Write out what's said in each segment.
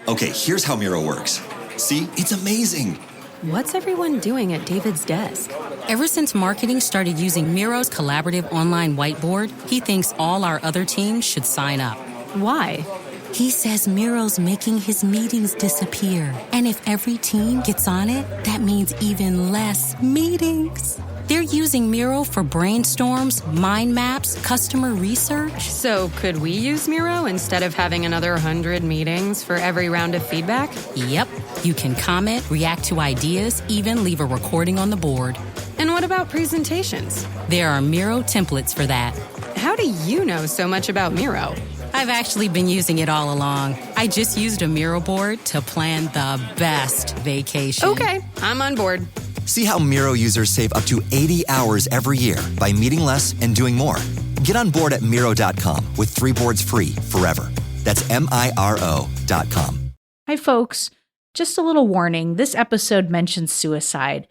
Okay, here's how Miro works. See, it's amazing. What's everyone doing at David's desk? Ever since marketing started using Miro's collaborative online whiteboard, he thinks all our other teams should sign up. Why? He says Miro's making his meetings disappear. And if every team gets on it, that means even less meetings. They're using Miro for brainstorms, mind maps, customer research. So could we use Miro instead of having another 100 meetings for every round of feedback? Yep. You can comment, react to ideas, even leave a recording on the board. And what about presentations? There are Miro templates for that. How do you know so much about Miro? I've actually been using it all along. I just used a Miro board to plan the best vacation. Okay, I'm on board. See how Miro users save up to 80 hours every year by meeting less and doing more. Get on board at Miro.com with 3 boards free forever. That's MIRO.com. Hi, folks. Just a little warning. This episode mentions suicide.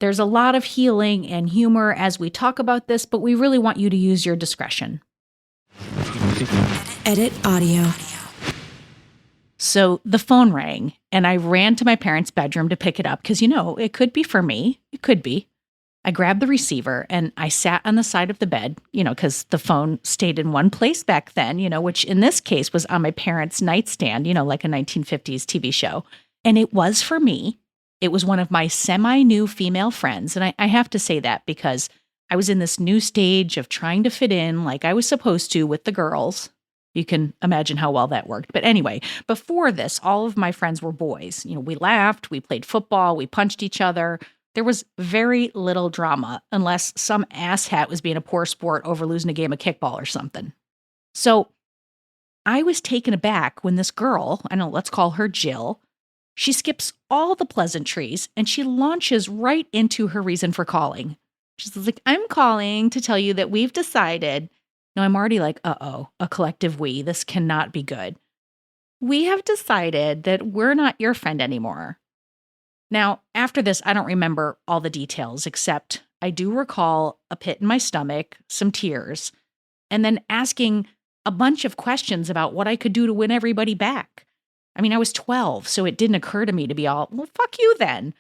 There's a lot of healing and humor as we talk about this, but we really want you to use your discretion. Edit audio. So the phone rang, and I ran to my parents' bedroom to pick it up because, it could be for me. It could be. I grabbed the receiver, and I sat on the side of the bed, because the phone stayed in one place back then, which in this case was on my parents' nightstand, like a 1950s TV show. And it was for me. It was one of my semi-new female friends, and I have to say that because I was in this new stage of trying to fit in like I was supposed to with the girls. You can imagine how well that worked. But anyway, before this, all of my friends were boys. We laughed, we played football, we punched each other. There was very little drama unless some asshat was being a poor sport over losing a game of kickball or something. So I was taken aback when this girl, let's call her Jill, she skips all the pleasantries and she launches right into her reason for calling. She's like, I'm calling to tell you that we've decided. Now I'm already like, uh-oh, a collective we. This cannot be good. We have decided that we're not your friend anymore. Now, after this, I don't remember all the details, except I do recall a pit in my stomach, some tears, and then asking a bunch of questions about what I could do to win everybody back. I was 12, so it didn't occur to me to be all, well, fuck you then.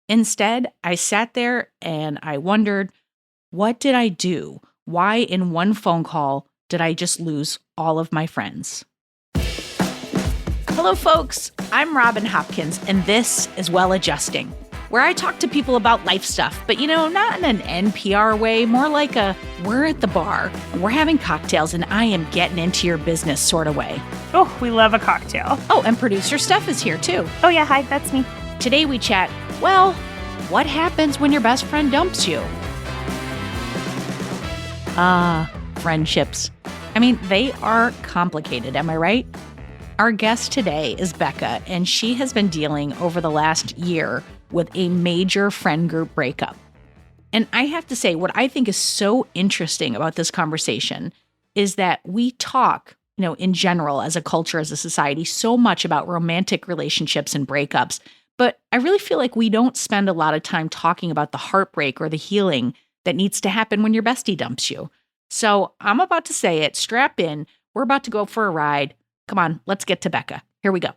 Instead, I sat there and I wondered, what did I do? Why in one phone call did I just lose all of my friends? Hello, folks. I'm Robin Hopkins, and this is Well Adjusting, where I talk to people about life stuff, but not in an NPR way, more like we're at the bar, and we're having cocktails, and I am getting into your business sort of way. Oh, we love a cocktail. Oh, and producer Steph is here too. Oh yeah, hi, that's me. Today we chat, well, what happens when your best friend dumps you? Friendships. They are complicated, am I right? Our guest today is Becca, and she has been dealing over the last year with a major friend group breakup. And I have to say, what I think is so interesting about this conversation is that we talk, in general, as a culture, as a society, so much about romantic relationships and breakups. But I really feel like we don't spend a lot of time talking about the heartbreak or the healing that needs to happen when your bestie dumps you. So I'm about to say it. Strap in. We're about to go for a ride. Come on, let's get to Becca. Here we go.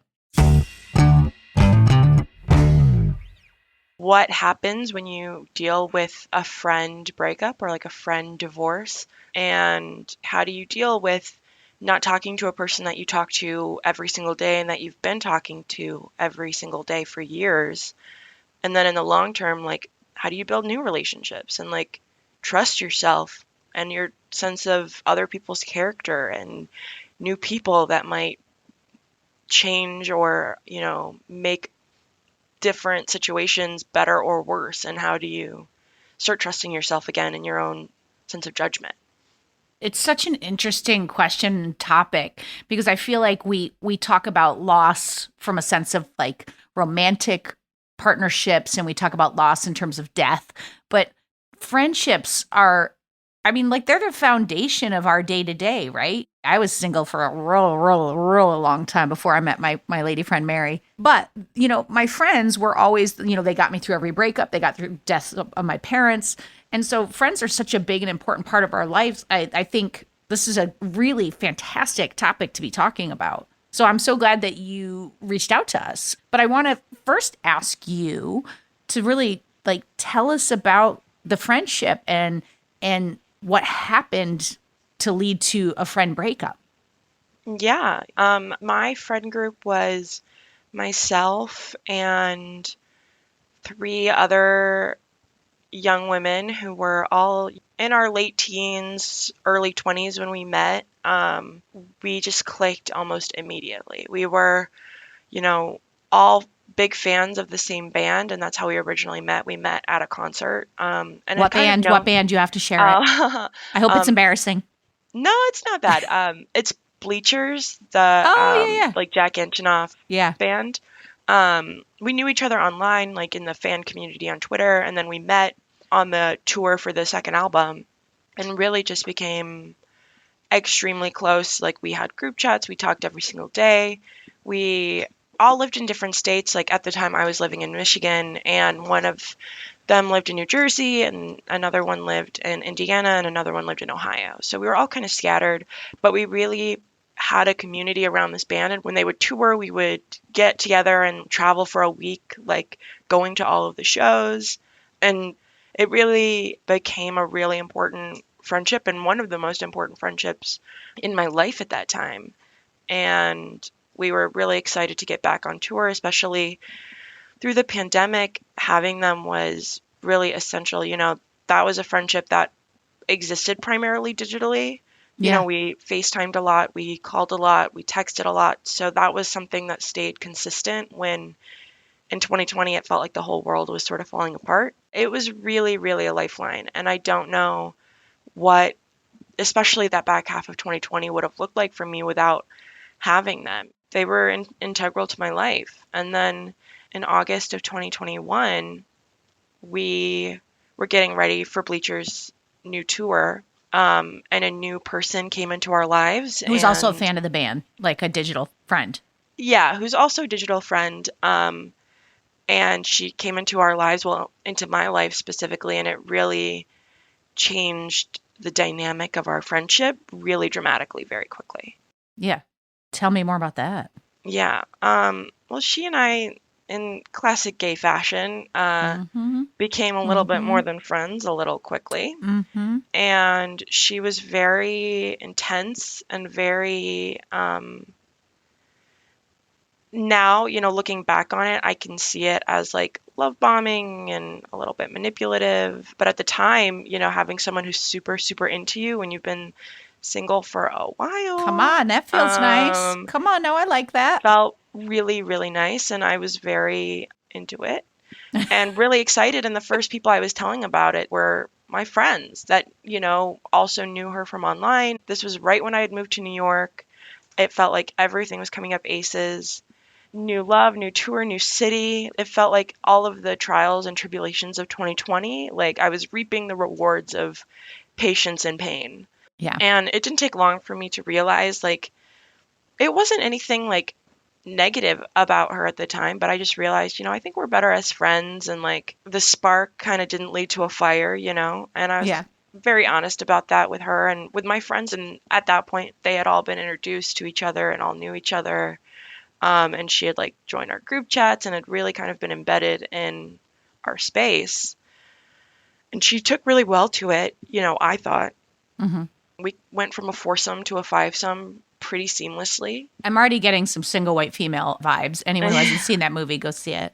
What happens when you deal with a friend breakup or like a friend divorce? And how do you deal with not talking to a person that you talk to every single day and that you've been talking to every single day for years? And then in the long term, how do you build new relationships and trust yourself and your sense of other people's character and new people that might change or, make different situations better or worse? And how do you start trusting yourself again in your own sense of judgment? It's such an interesting question and topic because I feel like we talk about loss from a sense of romantic partnerships, and we talk about loss in terms of death, but friendships are, they're the foundation of our day to day, right? I was single for a real long time before I met my lady friend, Mary. But, my friends were always, they got me through every breakup. They got through deaths of my parents. And so friends are such a big and important part of our lives. I think this is a really fantastic topic to be talking about. So I'm so glad that you reached out to us. But I want to first ask you to really like tell us about the friendship and what happened to lead to a friend breakup. Yeah. My friend group was myself and three other young women who were all in our late teens, early 20s when we met. We just clicked almost immediately. We were, you know, all big fans of the same band, and that's how we originally met. We met at a concert, and had What kind of band? What known. band? You have to share it. Uh, I hope it's um, embarrassing. no, it's not bad. It's Bleachers, the Oh, yeah, yeah. like Jack Antonoff Yeah. band. We knew each other online, like in the fan community on Twitter, and then we met on the tour for the second album, and really just became extremely close. Like we had group chats, we talked every single day. We all lived in different states. Like at the time, I was living in Michigan, and one of them lived in New Jersey, and another one lived in Indiana, and another one lived in Ohio. So we were all kind of scattered, but we really had a community around this band. And when they would tour, we would get together and travel for a week, like going to all of the shows. And it really became a really important friendship and one of the most important friendships in my life at that time. And we were really excited to get back on tour, especially through the pandemic. Having them was really essential. That was a friendship that existed primarily digitally. Yeah. We FaceTimed a lot, we called a lot, we texted a lot. So that was something that stayed consistent when in 2020 it felt like the whole world was sort of falling apart. It was really, really a lifeline. And I don't know what, especially that back half of 2020, would have looked like for me without having them. They were integral to my life. And then in August of 2021, we were getting ready for Bleacher's new tour, and a new person came into our lives. Who's also a And fan of the band, like a digital friend. yeah, who's also a digital friend. And she came into our lives, well, into my life specifically, and it really changed the dynamic of our friendship really dramatically, very quickly. Yeah. Tell me more about that. Yeah. Well, she and I, in classic gay fashion, became a little bit more than friends a little quickly. And she was very intense and very, now, looking back on it, I can see it as like love bombing and a little bit manipulative. But at the time, having someone who's super, super into you when you've been single for a while. Come on, that feels nice. Come on, no, I like that. Felt really, really nice. And I was very into it and really excited. And the first people I was telling about it were my friends that, also knew her from online. This was right when I had moved to New York. It felt like everything was coming up aces. New love, new tour, new city. It felt like all of the trials and tribulations of 2020, like I was reaping the rewards of patience and pain. Yeah. And it didn't take long for me to realize, like, it wasn't anything like negative about her at the time, but I just realized, I think we're better as friends. And like the spark kind of didn't lead to a fire, and I was very honest about that with her and with my friends. And at that point, they had all been introduced to each other and all knew each other. And she had like joined our group chats and had really kind of been embedded in our space. And she took really well to it, I thought. We went from a foursome to a fivesome pretty seamlessly. I'm already getting some single white female vibes. Anyone who hasn't seen that movie, go see it.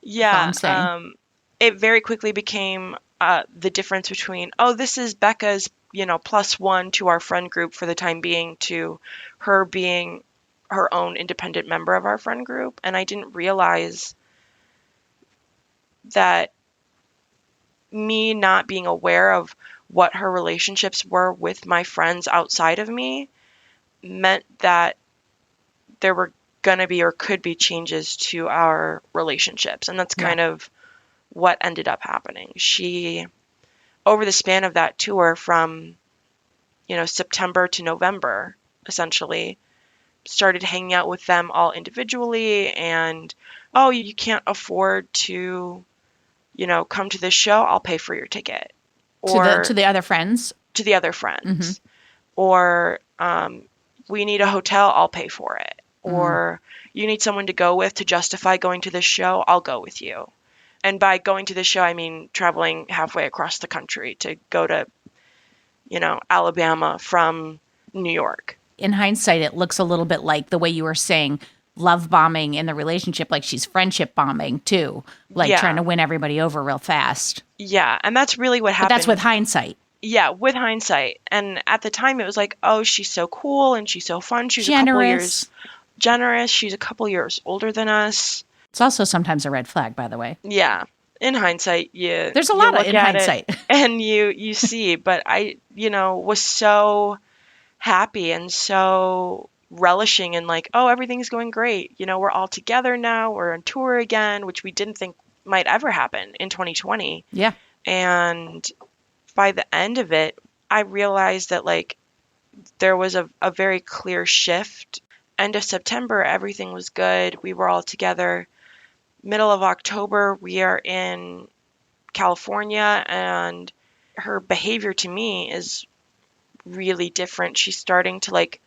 Yeah. That's all I'm saying. It very quickly became the difference between, oh, this is Becca's, +1 to our friend group for the time being, to her being her own independent member of our friend group. And I didn't realize that me not being aware of what her relationships were with my friends outside of me meant that there were going to be or could be changes to our relationships. And that's kind of what ended up happening. She, over the span of that tour from, September to November, essentially, started hanging out with them all individually. And, oh, you can't afford to, come to this show, I'll pay for your ticket. Or to the other friends? To the other friends. Or we need a hotel, I'll pay for it. or you need someone to go with to justify going to this show, I'll go with you. And by going to this show, I mean traveling halfway across the country to go to, Alabama from New York. In hindsight, it looks a little bit like the way you were saying love bombing in the relationship, like she's friendship bombing too, like Yeah. trying to win everybody over real fast. Yeah, and that's really what But happened. that's with hindsight. Yeah, with hindsight. And at the time, it was like, oh, she's so cool and she's so fun. She's a couple Generous. years generous. She's a couple years older than us. It's also sometimes a red flag, by the way. Yeah. In hindsight, There's a lot of in hindsight. And you see, but I, was so happy and so relishing and like, oh, everything's going great. We're all together now. We're on tour again, which we didn't think might ever happen in 2020. Yeah. And by the end of it, I realized that like there was a very clear shift. End of September, everything was good. We were all together. Middle of October, we are in California, and her behavior to me is really different. She's starting to like,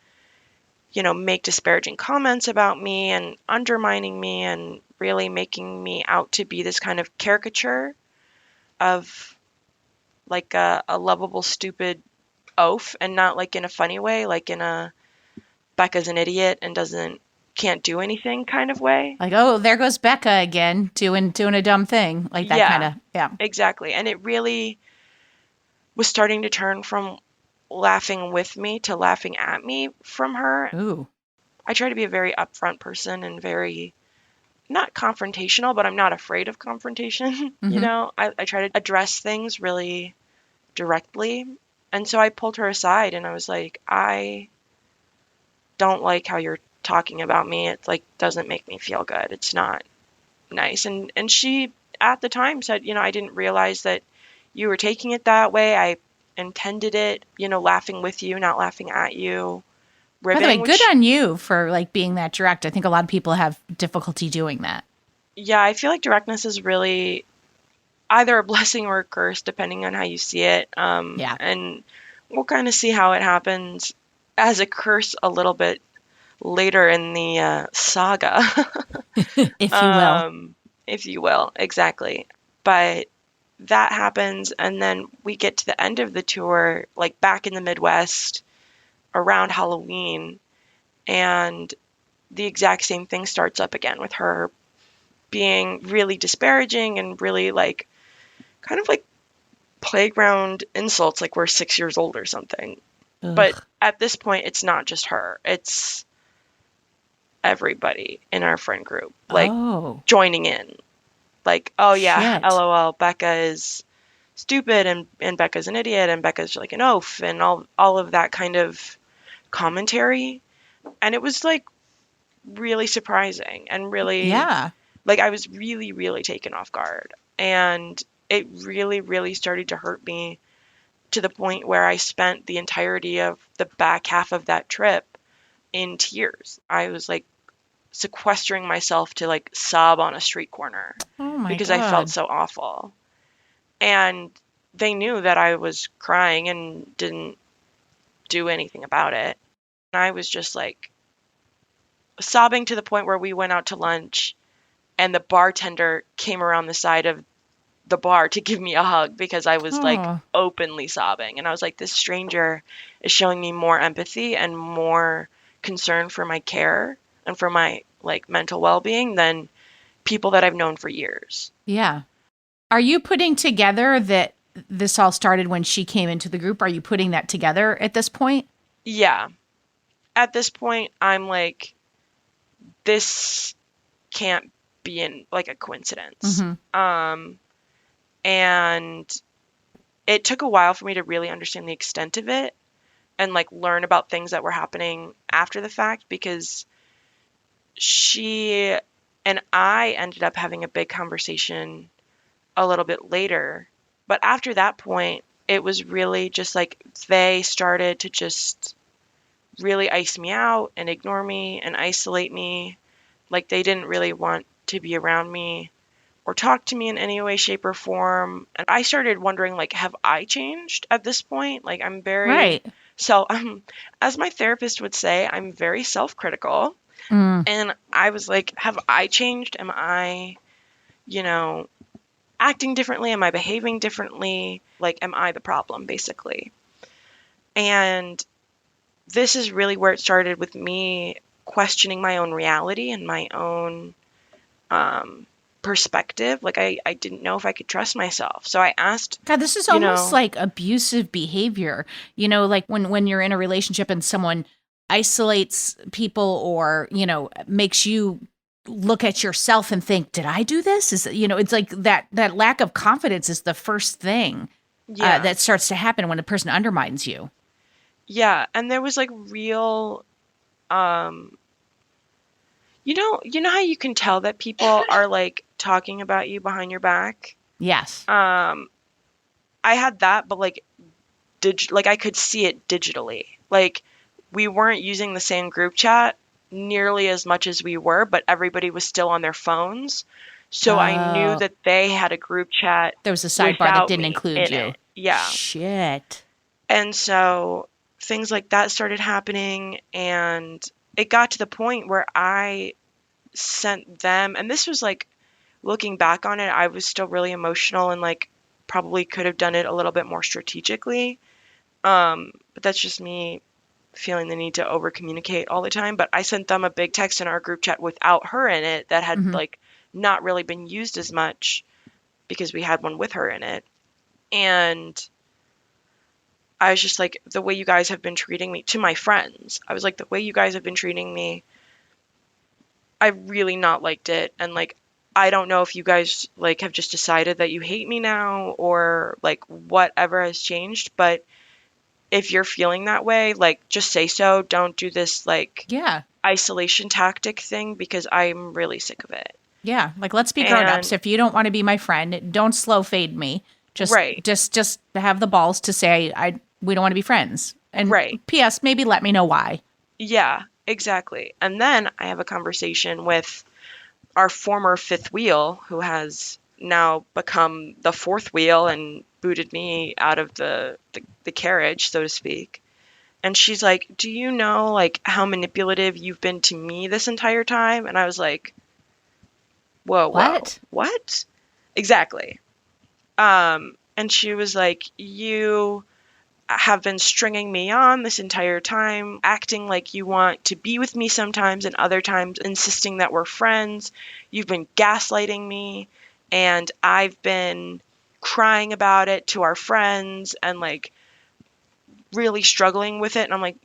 make disparaging comments about me and undermining me and really making me out to be this kind of caricature of like a lovable, stupid oaf, and not like in a funny way, like in a Becca's an idiot and can't do anything kind of way. Like, oh, there goes Becca again doing a dumb thing. Like that kind of, yeah. Exactly. And it really was starting to turn from laughing with me to laughing at me from her. Ooh. I try to be a very upfront person and very not confrontational, but I'm not afraid of confrontation. Mm-hmm. I try to address things really directly. And so I pulled her aside and I was like, I don't like how you're talking about me. It like doesn't make me feel good. It's not nice. And she at the time said, I didn't realize that you were taking it that way. I intended it, laughing with you, not laughing at you. Ribbing, by the way, good on you for like being that direct. I think a lot of people have difficulty doing that. Yeah, I feel like directness is really either a blessing or a curse, depending on how you see it. Yeah. And we'll kind of see how it happens as a curse a little bit later in the saga. If you will. If you will, exactly. But that happens, and then we get to the end of the tour, like back in the Midwest, around Halloween, and the exact same thing starts up again with her being really disparaging and really like kind of like playground insults, like we're 6 years old or something. Ugh. But at this point, it's not just her. It's everybody in our friend group, like joining in. Like, oh yeah, Shit. LOL, Becca is stupid and Becca's an idiot and Becca's like an oaf and all of that kind of commentary. And it was like really surprising and really, like I was really, really taken off guard. And it really, really started to hurt me to the point where I spent the entirety of the back half of that trip in tears. I was like sequestering myself to like sob on a street corner because God. I felt so awful. And they knew that I was crying and didn't do anything about it. And I was just like sobbing to the point where we went out to lunch and the bartender came around the side of the bar to give me a hug because I was like openly sobbing. And I was like, this stranger is showing me more empathy and more concern for my care and for my like mental well-being than people that I've known for years. Yeah. Are you putting together that this all started when she came into the group? Are you putting that together at this point? Yeah. At this point, I'm like, this can't be in like a coincidence. Mm-hmm. And it took a while for me to really understand the extent of it and like learn about things that were happening after the fact, because she and I ended up having a big conversation a little bit later. But after that point, it was really just like they started to just really ice me out and ignore me and isolate me. Like they didn't really want to be around me or talk to me in any way, shape, or form. And I started wondering, like, have I changed at this point? Like, I'm very... Right. So, as my therapist would say, I'm very self-critical. Mm. And I was like, have I changed? Am I, you know, acting differently? Am I behaving differently? Like, am I the problem, basically? And this is really where it started with me questioning my own reality and my own perspective. Like, I didn't know if I could trust myself. So I asked, God, this is you almost know, like abusive behavior. You know, like when you're in a relationship and someone isolates people or, you know, makes you look at yourself and think, did I do this? Is, you know, it's like that lack of confidence is the first thing yeah, that starts to happen when a person undermines you. yeah. And there was like real, um, you know how you can tell that people are like talking about you behind your back? Yes. Um, I had that, but like like I could see it digitally. Like we weren't using the same group chat nearly as much as we were, but everybody was still on their phones. So I knew Oh, that they had a group chat there was a sidebar that without didn't me include in you. it. Yeah. Shit. And so things like that started happening, and it got to the point where I sent them, and this was like looking back on it, I was still really emotional and like probably could have done it a little bit more strategically. But that's just me feeling the need to over communicate all the time. But I sent them a big text in our group chat without her in it that had Hmm. like not really been used as much because we had one with her in it. And I was just like, the way you guys have been treating me, to my friends, I was like, the way you guys have been treating me, I really not liked it. And like, I don't know if you guys like have just decided that you hate me now or like whatever has changed, but if you're feeling that way, like just say so. Don't do this like Yeah. isolation tactic thing because I'm really sick of it. Yeah. Like, let's be grown-ups. And If you don't want to be my friend, don't slow fade me. Just right, just just have the balls to say we don't want to be friends. And right. PS, maybe let me know why. Yeah, exactly. And then I have a conversation with our former fifth wheel who has now become the fourth wheel and booted me out of the carriage, so to speak. And she's like, "Do you know like how manipulative you've been to me this entire time?" And I was like, "Whoa, whoa. What? What?" Exactly. And she was like, "You have been stringing me on this entire time, acting like you want to be with me sometimes and other times insisting that we're friends. You've been gaslighting me, and I've been crying about it to our friends and like really struggling with it." And I'm like,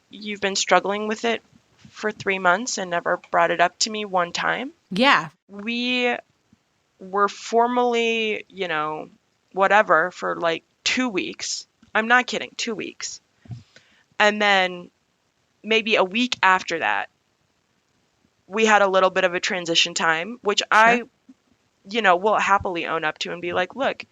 "You've been struggling with it for 3 months and never brought it up to me one time." Yeah. We were formally, whatever for like 2 weeks. I'm not kidding, 2 weeks. And then maybe a week after that, we had a little bit of a transition time, which Sure. I, will happily own up to and be like, look,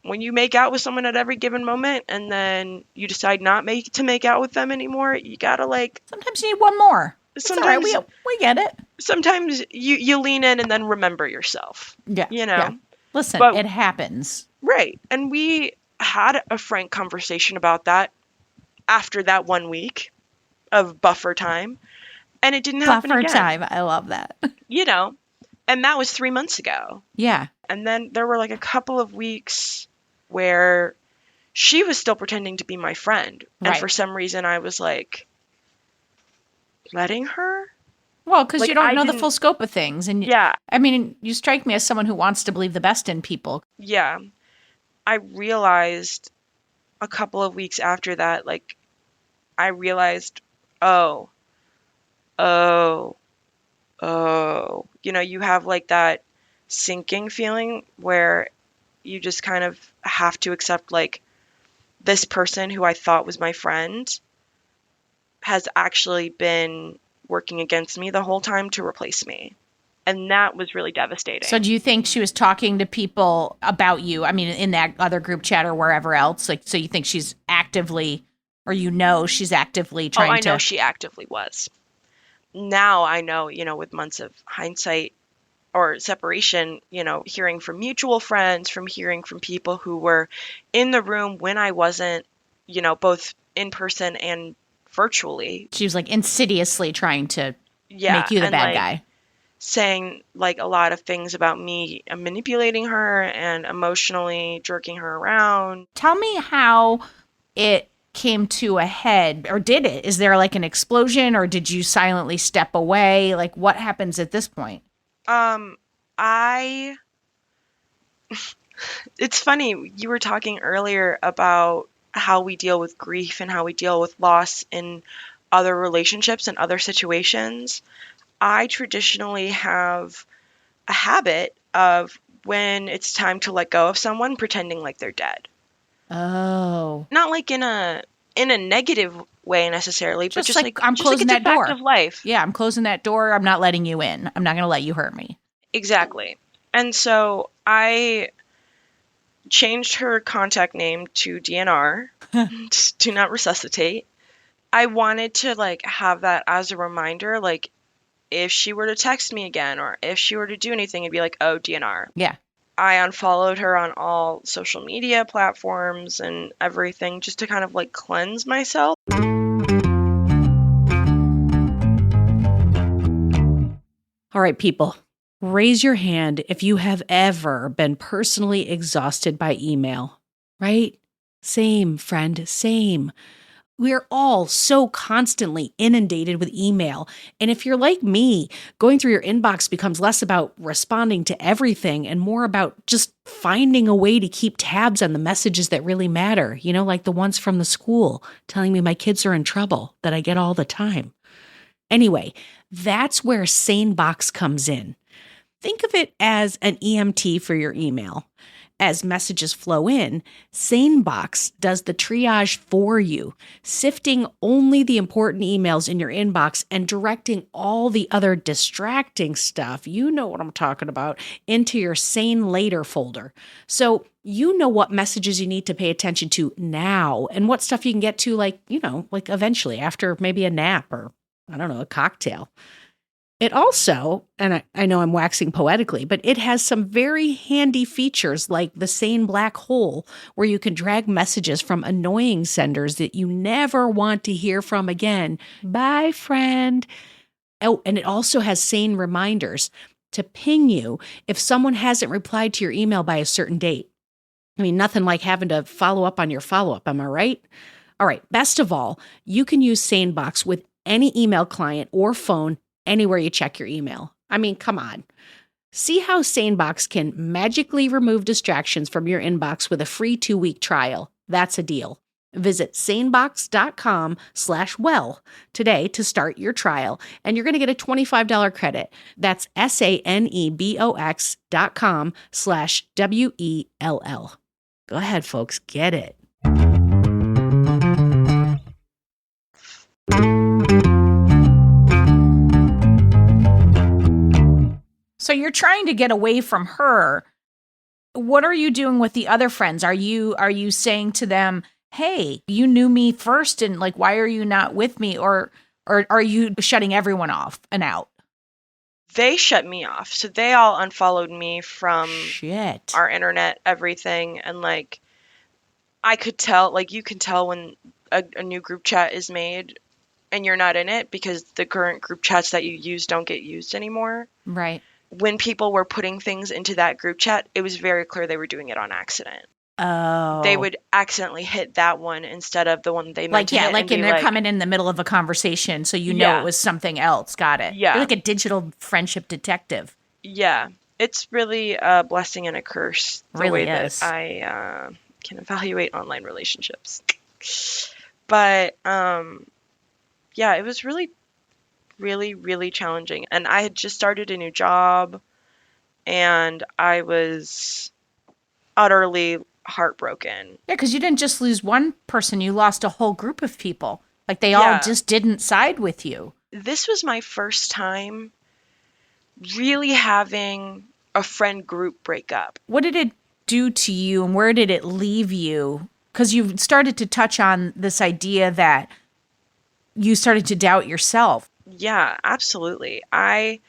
when you make out with someone at every given moment and then you decide not to make out with them anymore, you gotta like Sometimes you need one more. It's all right. sometimes We get it. sometimes you lean in and then remember yourself, Yeah. you Yeah. know? Listen, But it happens. right. And we had a frank conversation about that after that 1 week of buffer time, and it didn't happen Buffer again, time. I love that. you know? And that was 3 months ago. Yeah. And then there were like a couple of weeks where she was still pretending to be my friend. And for Right. some reason, I was like, letting her? Well, because Like, you don't I know the didn't, full scope of things. And yeah, I mean, you strike me as someone who wants to believe the best in people. yeah. I realized a couple of weeks after that, like, I realized, oh, oh, oh. You have like that sinking feeling where you just kind of have to accept, like, this person who I thought was my friend has actually been working against me the whole time to replace me. And that was really So devastating. do you think she was talking to people about you? I mean, in that other group chat or wherever else? Like, so you think she's actively, or she's actively Oh, trying I know to. she actively was. Now I know, with months of hindsight or separation, hearing from mutual friends, from hearing from people who were in the room when I wasn't, both in person and virtually. She was like insidiously trying to Yeah, make you the and bad like guy. saying like a lot of things about me and manipulating her and emotionally jerking her around. Tell me how it came to a head, or did it? Is there like an explosion, or did you silently step away? Like, what happens at this point? I It's funny, you were talking earlier about how we deal with grief and how we deal with loss in other relationships and other situations. I traditionally have a habit of when it's time to let go of someone, pretending like they're dead. Oh, Not like in a negative way necessarily, but just just like like I'm just like closing it's a that fact door. of life. Yeah, I'm closing that door. I'm not letting you in. I'm not going to let you hurt me. Exactly. And so I changed her contact name to DNR, just do not resuscitate. I wanted to like have that as a reminder, like if she were to text me again or if she were to do anything, it'd be like, oh, DNR. Yeah. I unfollowed her on all social media platforms and everything just to kind of like cleanse myself. All right, people, raise your hand if you have ever been personally exhausted by email, right? Same, friend, same. We're all so constantly inundated with email. And if you're like me, going through your inbox becomes less about responding to everything and more about just finding a way to keep tabs on the messages that really matter, like the ones from the school telling me my kids are in trouble that I get all the time. Anyway, that's where SaneBox comes in. Think of it as an EMT for your email. As messages flow in, SaneBox does the triage for you, sifting only the important emails in your inbox and directing all the other distracting stuff, you know what I'm talking about, into your Sane Later folder. So you know what messages you need to pay attention to now and what stuff you can get to like eventually after maybe a nap or, I don't know, a cocktail. It also, and I know I'm waxing poetically, but it has some very handy features like the Sane Black Hole, where you can drag messages from annoying senders that you never want to hear from again. Bye, friend. Oh, and it also has Sane reminders to ping you if someone hasn't replied to your email by a certain date. I mean, nothing like having to follow up on your follow-up, am I right? All right, best of all, you can use SaneBox with any email client or phone anywhere you check your email. I mean, come on. See how SaneBox can magically remove distractions from your inbox with a free 2-week trial. That's a deal. Visit sanebox.com/well today to start your trial, and you're going to get a $25 credit. That's sanebox.com/WELL. Go ahead, folks, get it. So you're trying to get away from her. What are you doing with the other friends? Are you saying to them, "Hey, you knew me first and like why are you not with me?" Or are you shutting everyone off and out? They shut me off. So they all unfollowed me from Shit. our internet, everything. And like, I could tell, like, you can tell when a new group chat is made and you're not in it because the current group chats that you use don't get used anymore. Right. When people were putting things into that group chat, it was very clear they were doing it on accident. Oh. They would accidentally hit that one instead of the one they meant to hit. Like, and they're coming in the middle of a conversation, so you know it was something else. Got it. Yeah. You're like a digital friendship detective. Yeah. It's really a blessing and a curse, the Really way is. that I can evaluate online relationships. But, yeah, it was really, really, really challenging. And I had just started a new job, and I was utterly heartbroken. Yeah, because you didn't just lose one person, you lost a whole group of people. Like they all just didn't side with you. This was my first time really having a friend group break up. What did it do to you and where did it leave you? Because you started to touch on this idea that you started to doubt yourself. Yeah, absolutely. I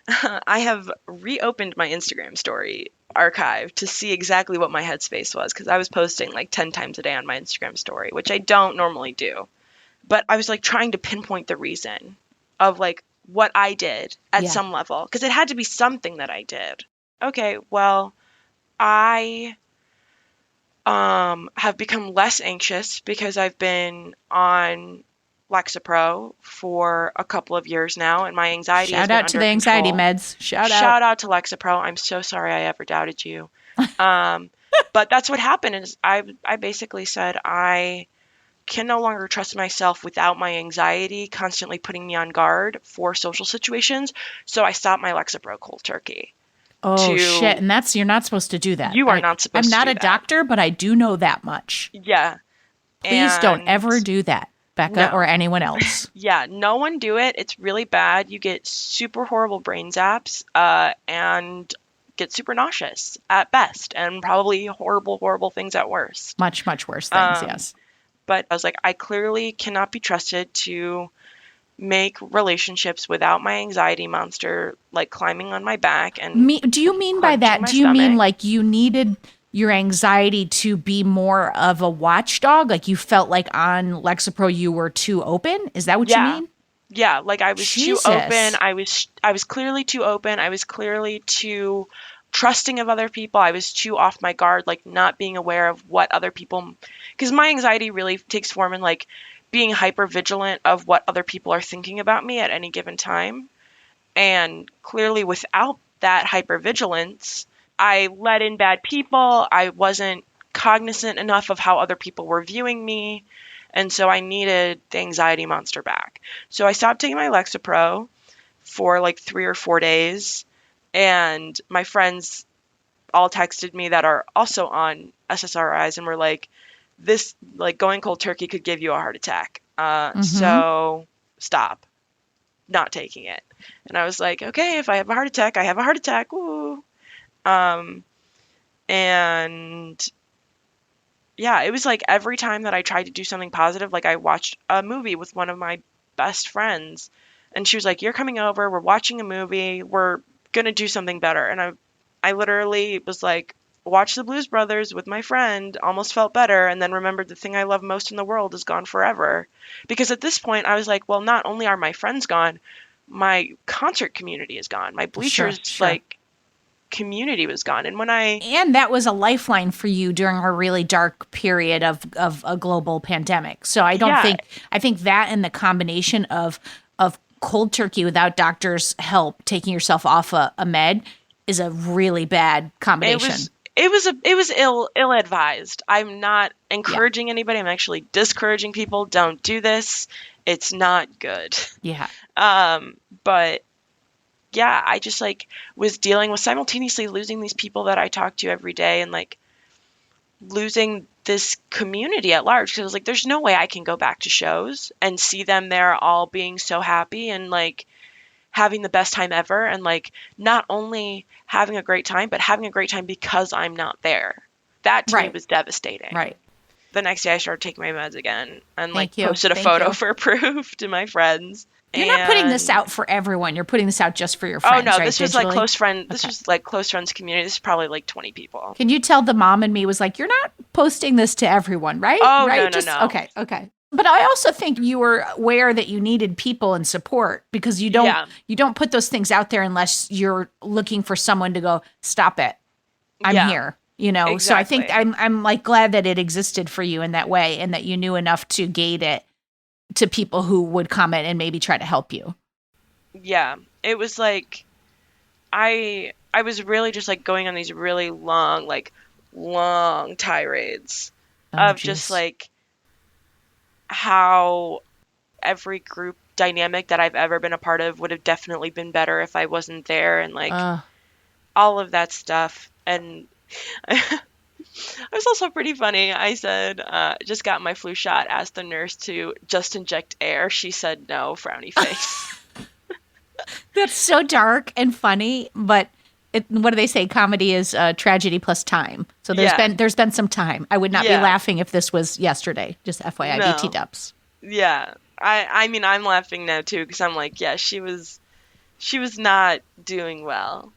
have reopened my Instagram story archive to see exactly what my headspace was because I was posting like 10 times a day on my Instagram story, which I don't normally do. But I was like trying to pinpoint the reason of like what I did at some level, because it had to be something that I did. Okay, well, I have become less anxious because I've been on Lexapro for a couple of years now, and my anxiety has Shout been out to the under anxiety control. meds. Shout out to Lexapro. I'm so sorry I ever doubted you. But that's what happened is I basically said I can no longer trust myself without my anxiety constantly putting me on guard for social situations. So I stopped my Lexapro cold turkey. Oh shit! And you're not supposed to do that. You are not supposed to do that. I'm not a doctor, but I do know that much. Yeah. Please don't ever do that, Becca, or anyone else. Yeah, no one do it. It's really bad. You get super horrible brain zaps, and get super nauseous at best, and probably horrible, horrible things at worst. Much, much worse things, yes. But I was like, I clearly cannot be trusted to make relationships without my anxiety monster like climbing on my back. And do you mean by that? Do you mean like you needed your anxiety to be more of a watchdog? Like you felt like on Lexapro you were too open? Is that what you mean? Yeah, like I was too open. I was clearly too open. I was clearly too trusting of other people. I was too off my guard, like not being aware of what other people, because my anxiety really takes form in like being hyper vigilant of what other people are thinking about me at any given time. And clearly without that hyper vigilance, I let in bad people. I wasn't cognizant enough of how other people were viewing me. And so I needed the anxiety monster back. So I stopped taking my Lexapro for like 3 or 4 days. And my friends all texted me that are also on SSRIs and were like, this, like going cold turkey could give you a heart attack. So stop not taking it. And I was like, okay, if I have a heart attack, I have a heart attack. Woo. And yeah, it was like every time that I tried to do something positive, like I watched a movie with one of my best friends and she was like, you're coming over, we're watching a movie, we're going to do something better. And I literally was like, watch the Blues Brothers with my friend, almost felt better, and then remembered the thing I love most in the world is gone forever. Because at this point I was like, well, not only are my friends gone, my concert community is gone. My bleachers like community was gone. And that was a lifeline for you during a really dark period of a global pandemic. So I think that and the combination of cold turkey without doctor's help, taking yourself off a med is a really bad combination. It was ill advised. I'm not encouraging anybody. I'm actually discouraging people. Don't do this. It's not good. Yeah. But yeah, I just like was dealing with simultaneously losing these people that I talk to every day and like losing this community at large. Cause I was like, there's no way I can go back to shows and see them there all being so happy and like having the best time ever. And like not only having a great time, but having a great time because I'm not there. That to me was devastating. Right. The next day I started taking my meds again and like posted a photo for proof to my friends. You're not putting this out for everyone. You're putting this out just for your friends. Oh no, right? This was like close friend. This was like close friends community. This is probably like 20 people. Can you tell the mom and me was like, you're not posting this to everyone, right? Oh right? No. Okay. But I also think you were aware that you needed people and support because you don't put those things out there unless you're looking for someone to go, stop it. I'm here. You know, So I think I'm like glad that it existed for you in that way and that you knew enough to gate it to people who would comment and maybe try to help you. Yeah, it was like I was really just like going on these really long tirades of just like how every group dynamic that I've ever been a part of would have definitely been better if I wasn't there and like all of that stuff. And it was also pretty funny. I said, just got my flu shot, asked the nurse to just inject air. She said no, frowny face. That's so dark and funny, but what do they say? Comedy is tragedy plus time. So there's been some time. I would not be laughing if this was yesterday. Just FYI, BT dubs. Yeah. I mean, I'm laughing now too, because I'm like, yeah, she was not doing well.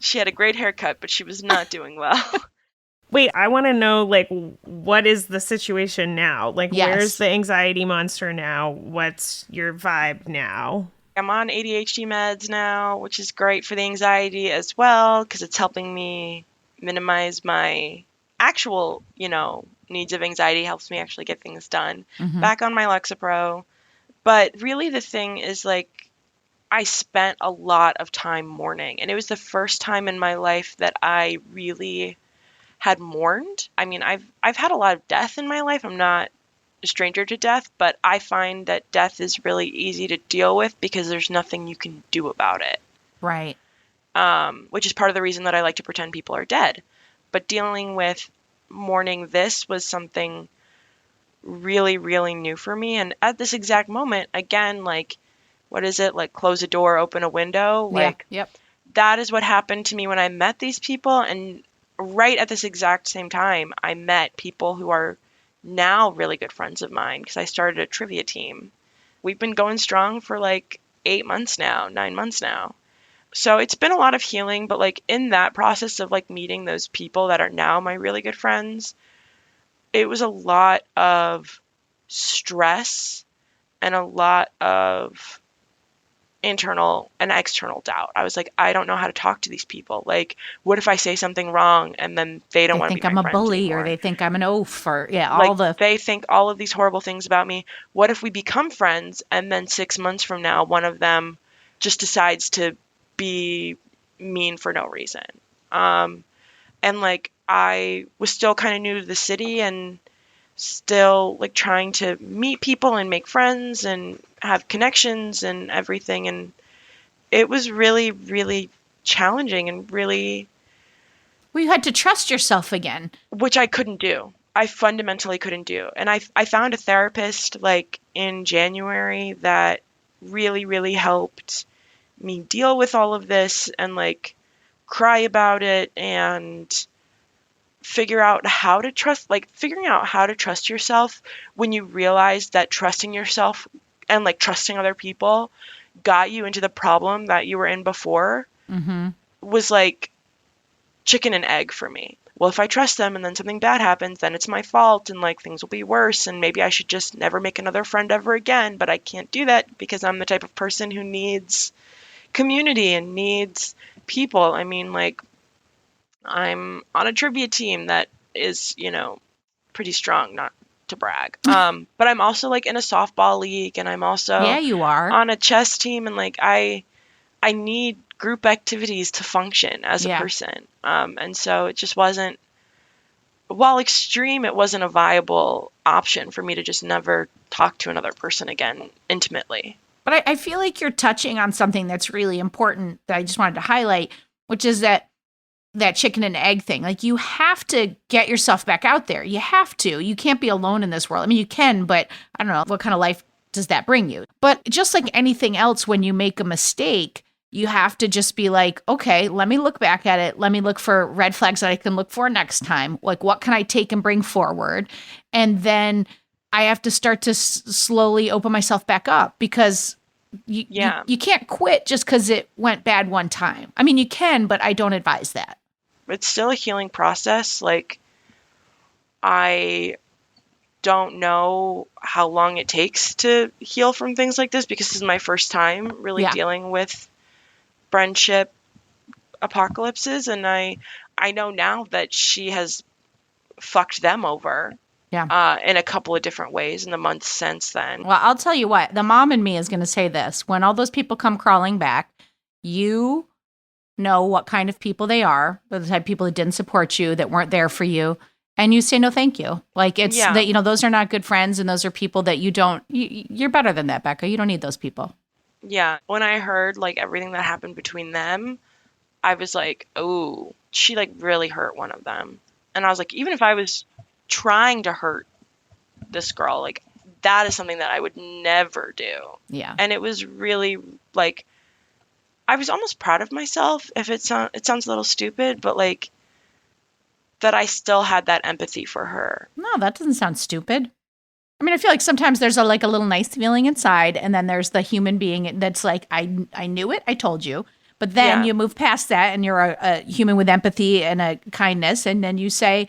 She had a great haircut, but she was not doing well. Wait, I want to know, like, what is the situation now? Like, Yes. where's the anxiety monster now? What's your vibe now? I'm on ADHD meds now, which is great for the anxiety as well because it's helping me minimize my actual, needs of anxiety, helps me actually get things done. Back on my Lexapro. But really the thing is like I spent a lot of time mourning, and it was the first time in my life that I really had mourned. I mean, I've had a lot of death in my life. I'm not a stranger to death, but I find that death is really easy to deal with because there's nothing you can do about it. Right. Which is part of the reason that I like to pretend people are dead. But dealing with mourning this was something really, really new for me. And at this exact moment, again, like, what is it? Like, close a door, open a window. Like, Yep. that is what happened to me when I met these people. And right at this exact same time, I met people who are now really good friends of mine because I started a trivia team. We've been going strong for like 9 months now. So it's been a lot of healing, but like in that process of like meeting those people that are now my really good friends, it was a lot of stress and a lot of internal and external doubt. I was like, I don't know how to talk to these people. Like, what if I say something wrong and then they don't want to be my They think I'm a friends bully anymore? or they think I'm an oaf or They think all of these horrible things about me. What if we become friends and then 6 months from now one of them just decides to be mean for no reason? And like I was still kind of new to the city and still like trying to meet people and make friends and have connections and everything, and it was really, really challenging and really, well, you had to trust yourself again. which I couldn't do. I fundamentally couldn't do. And I found a therapist like in January that really, really helped me deal with all of this and like cry about it and figuring out how to trust yourself when you realize that trusting yourself and like trusting other people got you into the problem that you were in before was like chicken and egg for me. Well, if I trust them and then something bad happens, then it's my fault and like things will be worse and maybe I should just never make another friend ever again, but I can't do that because I'm the type of person who needs community and needs people. I mean, like, I'm on a trivia team that is, pretty strong, not to brag. But I'm also like in a softball league and I'm also Yeah, you are. on a chess team and like I need group activities to function as a person. And so it just wasn't, while extreme, it wasn't a viable option for me to just never talk to another person again intimately. But I feel like you're touching on something that's really important that I just wanted to highlight, which is that chicken and egg thing. Like, you have to get yourself back out there. You have to. You can't be alone in this world. I mean, you can, but I don't know, what kind of life does that bring you? But just like anything else, when you make a mistake, you have to just be like, okay, let me look back at it. Let me look for red flags that I can look for next time. Like, what can I take and bring forward? And then I have to start to slowly open myself back up because you can't quit just because it went bad one time. I mean, you can, but I don't advise that. It's still a healing process. Like, I don't know how long it takes to heal from things like this because this is my first time really dealing with friendship apocalypses. And I know now that she has fucked them over in a couple of different ways in the months since then. Well, I'll tell you what, the mom in me is going to say this. When all those people come crawling back, you know what kind of people they are, the type of people that didn't support you, that weren't there for you, and you say no thank you. Like, it's that, those are not good friends, and those are people that you're better than that, Becca. You don't need those people. Yeah. When I heard like everything that happened between them, I was like, oh, she like really hurt one of them. And I was like, even if I was trying to hurt this girl, like, that is something that I would never do. Yeah. And it was really like, I was almost proud of myself, if it sounds a little stupid, but like that I still had that empathy for her. No, that doesn't sound stupid. I mean, I feel like sometimes there's a little nice feeling inside, and then there's the human being that's like, I knew it, I told you, But then Yeah. you move past that and you're a human with empathy and a kindness. And then you say,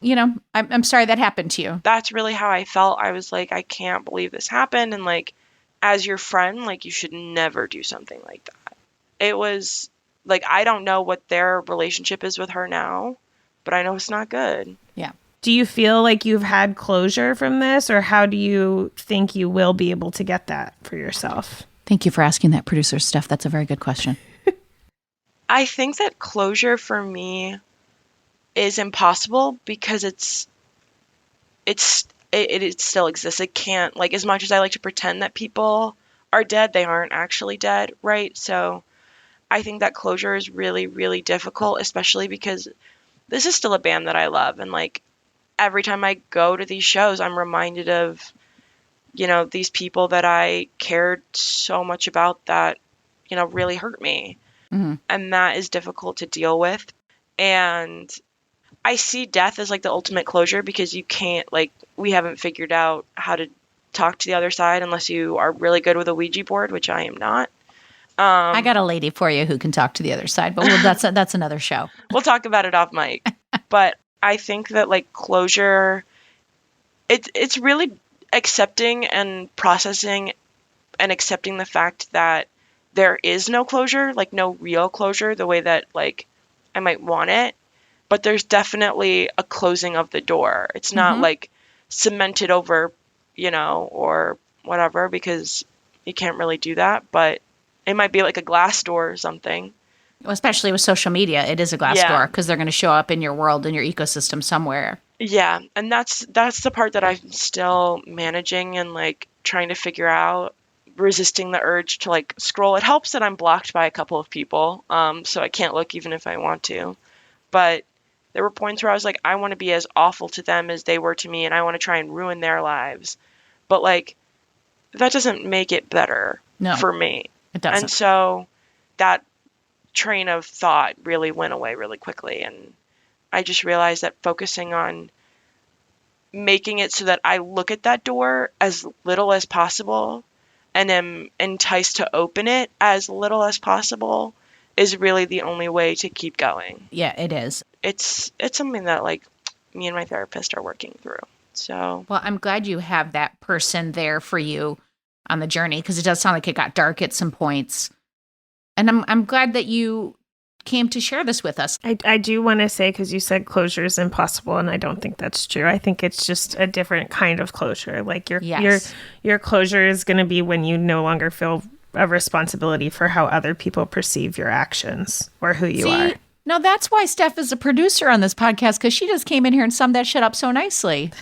I'm sorry that happened to you. That's really how I felt. I was like, I can't believe this happened. And like, as your friend, like, you should never do something like that. It was like, I don't know what their relationship is with her now, but I know it's not good. Yeah. Do you feel like you've had closure from this, or how do you think you will be able to get that for yourself? Thank you for asking that, producer Steph. That's a very good question. I think that closure for me is impossible because it still exists. It can't, like, as much as I like to pretend that people are dead, they aren't actually dead, right? So I think that closure is really, really difficult, especially because this is still a band that I love. And like, every time I go to these shows, I'm reminded of, these people that I cared so much about that, really hurt me. Mm-hmm. And that is difficult to deal with. And I see death as like the ultimate closure because you can't, like, we haven't figured out how to talk to the other side unless you are really good with a Ouija board, which I am not. I got a lady for you who can talk to the other side, but that's another show. We'll talk about it off mic. But I think that like closure, it's really accepting and processing and accepting the fact that there is no closure, like no real closure, the way that like I might want it. But there's definitely a closing of the door. It's not like cemented over, or whatever, because you can't really do that. But it might be like a glass door or something. Well, especially with social media, it is a glass door because they're going to show up in your world, in your ecosystem somewhere. Yeah, and that's the part that I'm still managing and like trying to figure out, resisting the urge to like scroll. It helps that I'm blocked by a couple of people, so I can't look even if I want to. But there were points where I was like, I want to be as awful to them as they were to me, and I want to try and ruin their lives. But like, that doesn't make it better for me. It doesn't. And so that train of thought really went away really quickly. And I just realized that focusing on making it so that I look at that door as little as possible and am enticed to open it as little as possible is really the only way to keep going. Yeah, it is. It's something that like me and my therapist are working through. So, well, I'm glad you have that person there for you on the journey, because it does sound like it got dark at some points. And I'm glad that you came to share this with us. I do want to say, because you said closure is impossible, and I don't think that's true. I think it's just a different kind of closure. Like your closure is going to be when you no longer feel a responsibility for how other people perceive your actions or who you are. No, that's why Steph is a producer on this podcast, because she just came in here and summed that shit up so nicely.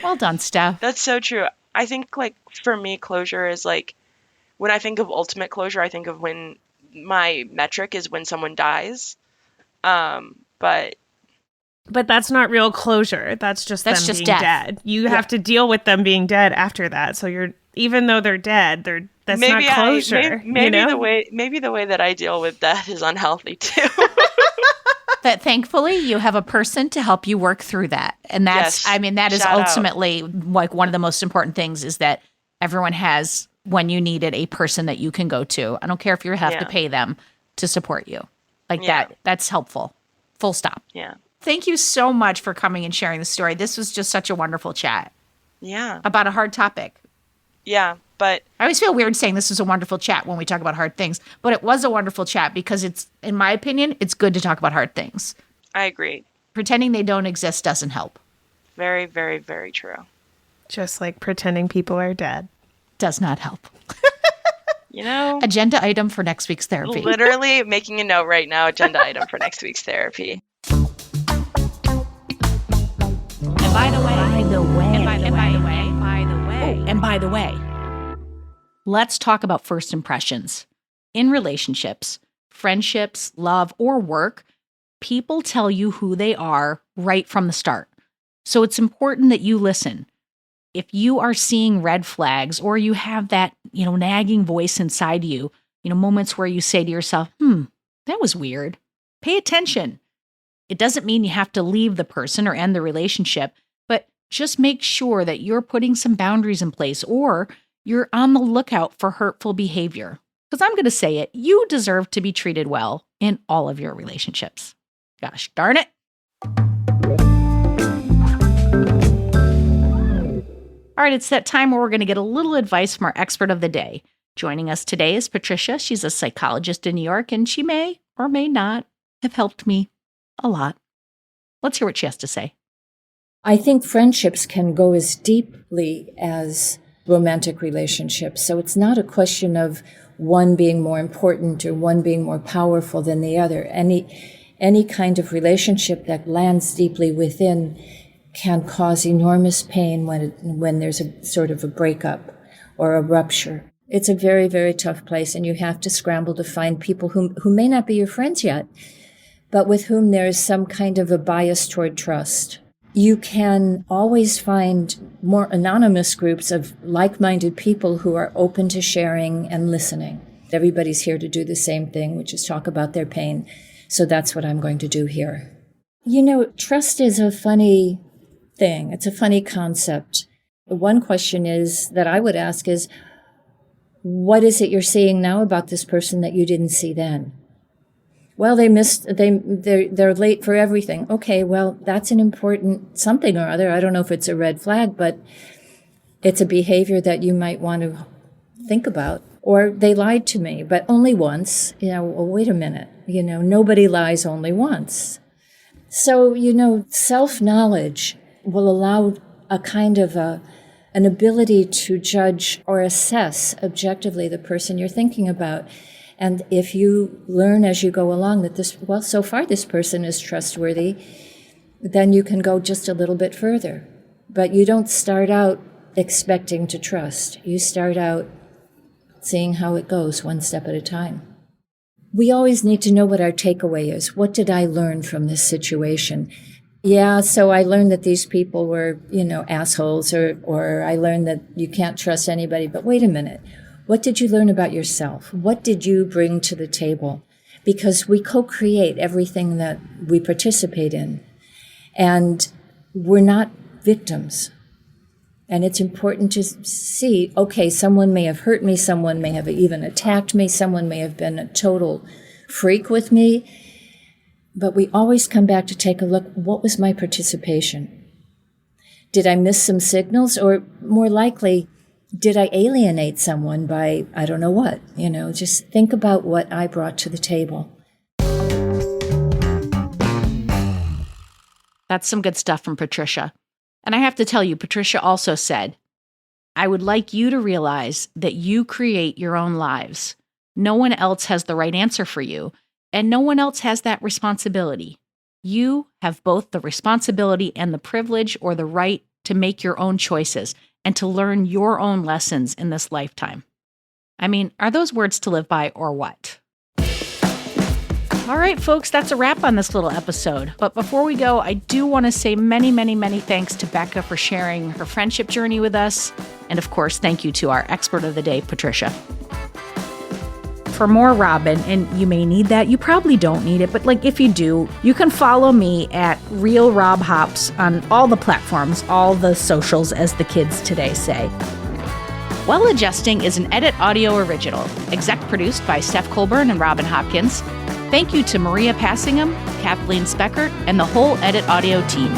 Well done, Steph. That's so true. I think like for me, closure is like, when I think of ultimate closure, I think of when my metric is when someone dies. But that's not real closure. That's just being death. Dead. You have to deal with them being dead after that. So even though they're dead, that's not closure. Maybe the way that I deal with death is unhealthy too. But thankfully, you have a person to help you work through that. And that's, Yes. that is Shout ultimately like one of the most important things, is that everyone has, when you need it, a person that you can go to. I don't care if you have to pay them to support you. Like that's helpful. Full stop. Yeah. Thank you so much for coming and sharing the story. This was just such a wonderful chat. Yeah. About a hard topic. Yeah. But I always feel weird saying this is a wonderful chat when we talk about hard things, but it was a wonderful chat because it's, in my opinion, it's good to talk about hard things. I agree. Pretending they don't exist doesn't help. Very, very, very true. Just like pretending people are dead. Does not help. Agenda item for next week's therapy. Literally making a note right now, agenda item for next week's therapy. And by the way, let's talk about first impressions. In relationships, friendships, love, or work, people tell you who they are right from the start. So it's important that you listen. If you are seeing red flags, or you have that, nagging voice inside you, moments where you say to yourself, that was weird, pay attention. It doesn't mean you have to leave the person or end the relationship, but just make sure that you're putting some boundaries in place, or you're on the lookout for hurtful behavior. Because I'm going to say it, you deserve to be treated well in all of your relationships. Gosh darn it. All right, it's that time where we're going to get a little advice from our expert of the day. Joining us today is Patricia. She's a psychologist in New York, and she may or may not have helped me a lot. Let's hear what she has to say. I think friendships can go as deeply as romantic relationships. So it's not a question of one being more important or one being more powerful than the other. Any kind of relationship that lands deeply within can cause enormous pain when there's a sort of a breakup or a rupture. It's a very, very tough place, and you have to scramble to find people who may not be your friends yet, but with whom there is some kind of a bias toward trust. You can always find more anonymous groups of like-minded people who are open to sharing and listening. Everybody's here to do the same thing, which is talk about their pain. So that's what I'm going to do here. You know, trust is a funny thing. It's a funny concept. The one question is that I would ask is, what is it you're seeing now about this person that you didn't see then? Well, they're late for everything. Okay, well, that's an important something or other. I don't know if it's a red flag, but it's a behavior that you might want to think about. Or they lied to me, but only once. Well, wait a minute. Nobody lies only once. So, self-knowledge will allow a kind of an ability to judge or assess objectively the person you're thinking about. And if you learn as you go along that so far this person is trustworthy, then you can go just a little bit further. But you don't start out expecting to trust. You start out seeing how it goes one step at a time. We always need to know what our takeaway is. What did I learn from this situation? Yeah, so I learned that these people were, assholes, or I learned that you can't trust anybody. But wait a minute. What did you learn about yourself? What did you bring to the table? Because we co-create everything that we participate in. And we're not victims. And it's important to see, okay, someone may have hurt me, someone may have even attacked me, someone may have been a total freak with me. But we always come back to take a look, what was my participation? Did I miss some signals? Or more likely, did I alienate someone by, I don't know what? Just think about what I brought to the table. That's some good stuff from Patricia. And I have to tell you, Patricia also said, I would like you to realize that you create your own lives. No one else has the right answer for you. And no one else has that responsibility. You have both the responsibility and the privilege or the right to make your own choices and to learn your own lessons in this lifetime. I mean, are those words to live by or what? All right, folks, that's a wrap on this little episode. But before we go, I do want to say many, many, many thanks to Becca for sharing her friendship journey with us. And of course, thank you to our expert of the day, Patricia. For more Robin, and you may need that, you probably don't need it, but if you do, you can follow me at Real Rob Hops on all the platforms, all the socials, as the kids today say. Well Adjusting is an Edit Audio original, exec produced by Steph Colburn and Robin Hopkins. Thank you to Maria Passingham, Kathleen Speckert, and the whole Edit Audio team.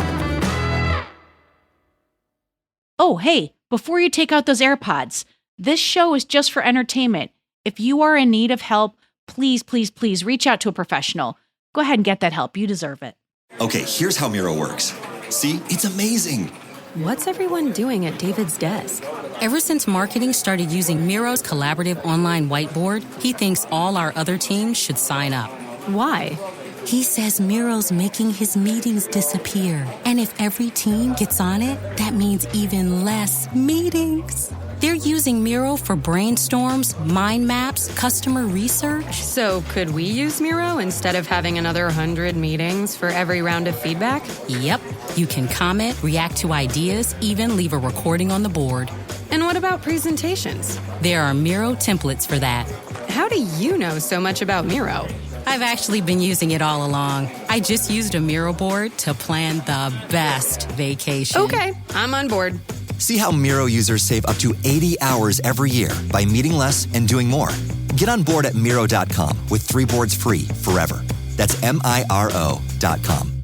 Oh, hey, before you take out those AirPods, this show is just for entertainment. If you are in need of help, please, please, please reach out to a professional. Go ahead and get that help. You deserve it. Okay, here's how Miro works. See, it's amazing. What's everyone doing at David's desk? Ever since marketing started using Miro's collaborative online whiteboard, he thinks all our other teams should sign up. Why? He says Miro's making his meetings disappear. And if every team gets on it, that means even less meetings. They're using Miro for brainstorms, mind maps, customer research. So could we use Miro instead of having another 100 meetings for every round of feedback? Yep. You can comment, react to ideas, even leave a recording on the board. And what about presentations? There are Miro templates for that. How do you know so much about Miro? I've actually been using it all along. I just used a Miro board to plan the best vacation. Okay, I'm on board. See how Miro users save up to 80 hours every year by meeting less and doing more. Get on board at Miro.com with 3 boards free forever. That's MIRO.com.